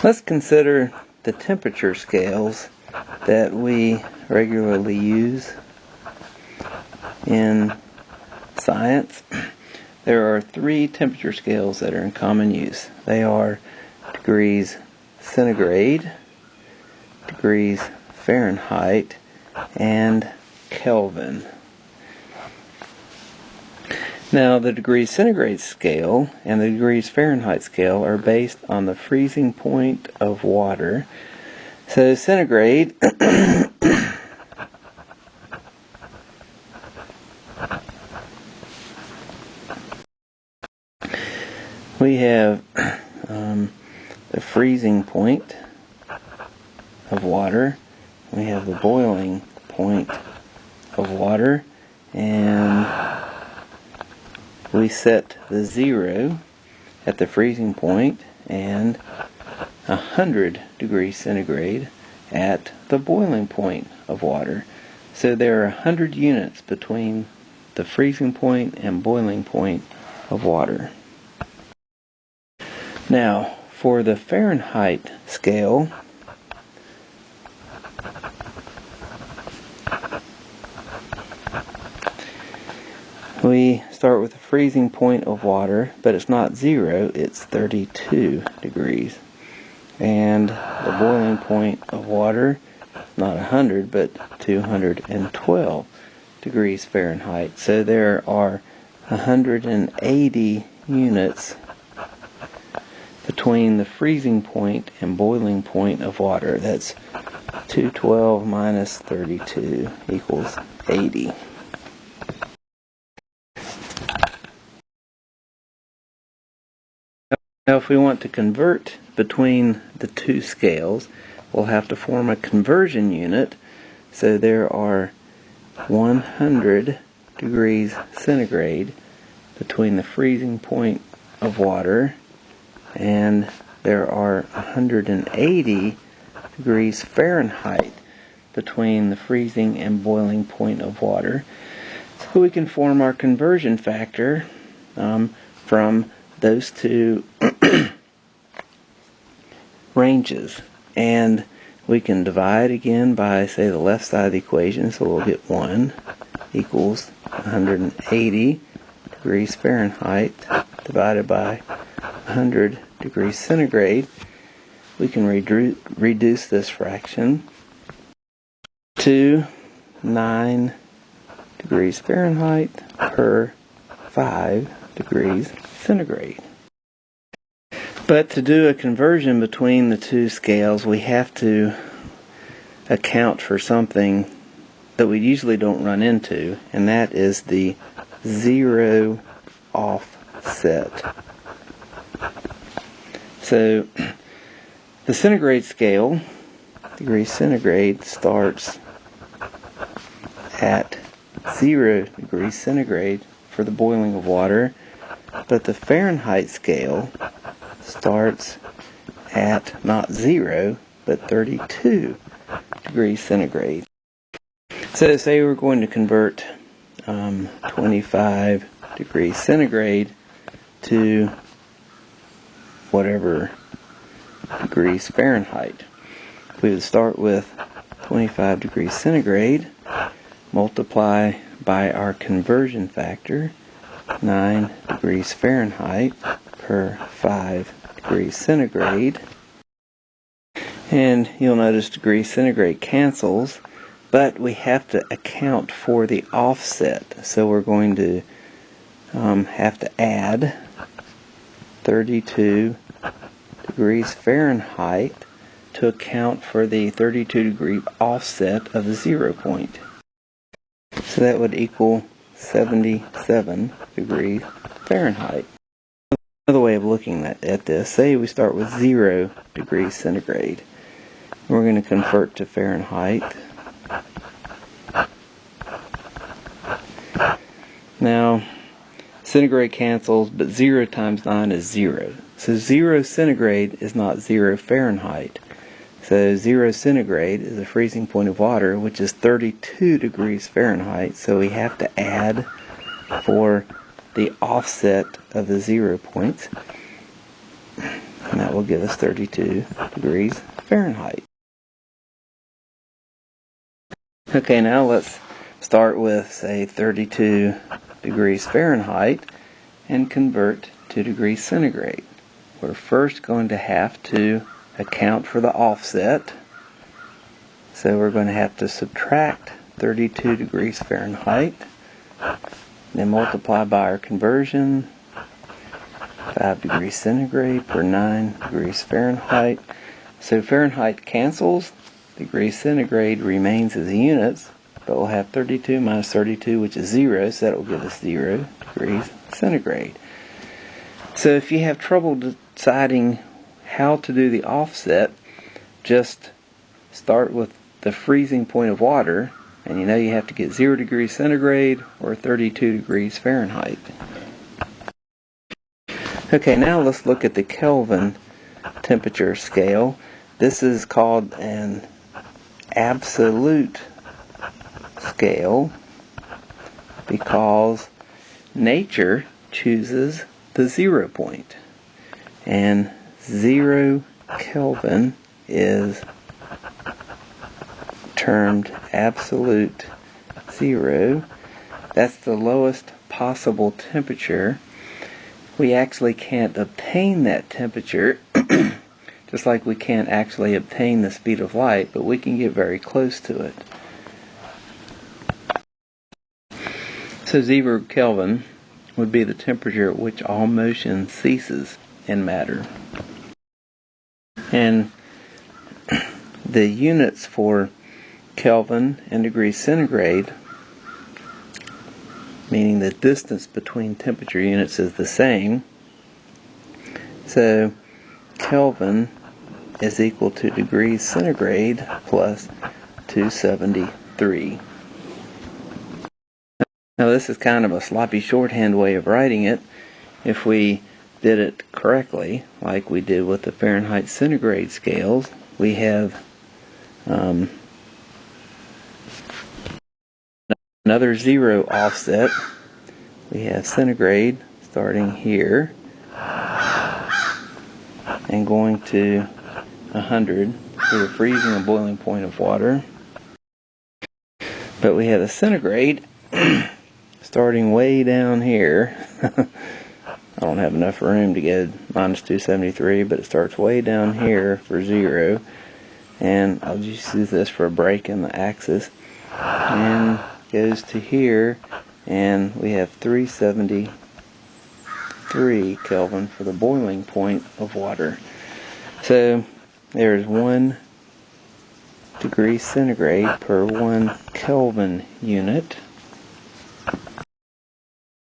Let's consider the temperature scales that we regularly use in science. There are 3 temperature scales that are in common use. They are degrees centigrade, degrees Fahrenheit, and Kelvin. Now, the degrees centigrade scale and the degrees Fahrenheit scale are based on the freezing point of water. So centigrade we have the freezing point of water, we have the boiling point of water, and we set the 0 at the freezing point and 100 degrees centigrade at the boiling point of water. So there are 100 units between the freezing point and boiling point of water. Now, for the Fahrenheit scale, we start with the freezing point of water, but it's not 0, it's 32 degrees. And the boiling point of water, not 100, but 212 degrees Fahrenheit. So there are 180 units between the freezing point and boiling point of water. That's 212 minus 32 equals 80. Now, if we want to convert between the 2 scales, we'll have to form a conversion unit. So there are 100 degrees centigrade between the freezing point of water, and there are 180 degrees Fahrenheit between the freezing and boiling point of water. So we can form our conversion factor from those 2 ranges, and we can divide again by, say, the left side of the equation. So we'll get 1 equals 180 degrees Fahrenheit divided by 100 degrees centigrade. We can reduce this fraction to 9 degrees Fahrenheit per 5 degrees centigrade. But to do a conversion between the 2 scales, we have to account for something that we usually don't run into, and that is the 0 offset. So the centigrade scale, degrees centigrade, starts at 0 degrees centigrade for the boiling of water, but the Fahrenheit scale starts at not 0, but 32 degrees centigrade. So say we're going to convert 25 degrees centigrade to whatever degrees Fahrenheit. We would start with 25 degrees centigrade, multiply by our conversion factor, 9 degrees Fahrenheit per 5 degrees centigrade. And you'll notice degrees centigrade cancels, but we have to account for the offset. So we're going to have to add 32 degrees Fahrenheit to account for the 32 degree offset of the 0 point. So that would equal 77 degrees Fahrenheit. Another way of looking at this, say we start with 0 degrees centigrade. We're going to convert to Fahrenheit. Now, centigrade cancels, but 0 times 9 is 0. So 0 centigrade is not 0 Fahrenheit. So 0 centigrade is the freezing point of water, which is 32 degrees Fahrenheit. So we have to add for the offset of the 0 points. and that will give us 32 degrees Fahrenheit. Okay, now let's start with, say, 32 degrees Fahrenheit and convert to degrees centigrade. We're first going to have to account for the offset. So we're going to have to subtract 32 degrees Fahrenheit, then multiply by our conversion, 5 degrees centigrade per 9 degrees Fahrenheit. So Fahrenheit cancels, degrees centigrade remains as units, but we'll have 32 minus 32, which is 0, so that will give us 0 degrees centigrade. So if you have trouble deciding how to do the offset, just start with the freezing point of water, and you know you have to get 0 degrees centigrade or 32 degrees Fahrenheit. Okay, now let's look at the Kelvin temperature scale. This is called an absolute scale because nature chooses the 0 point, and 0 Kelvin is termed absolute 0. That's the lowest possible temperature. We actually can't obtain that temperature just like we can't actually obtain the speed of light, but we can get very close to it. So 0 Kelvin would be the temperature at which all motion ceases in matter. And the units for Kelvin and degrees centigrade, meaning the distance between temperature units, is the same. So Kelvin is equal to degrees centigrade plus 273. Now this is kind of a sloppy shorthand way of writing it. If we did it correctly, like we did with the Fahrenheit centigrade scales, we have another 0 offset. We have centigrade starting here and going to 100 for the freezing and boiling point of water. But we have a centigrade starting way down here. I don't have enough room to get minus 273, but it starts way down here for 0. And I'll just use this for a break in the axis. And goes to here, and we have 373 Kelvin for the boiling point of water. So there's 1 degree centigrade per 1 Kelvin unit.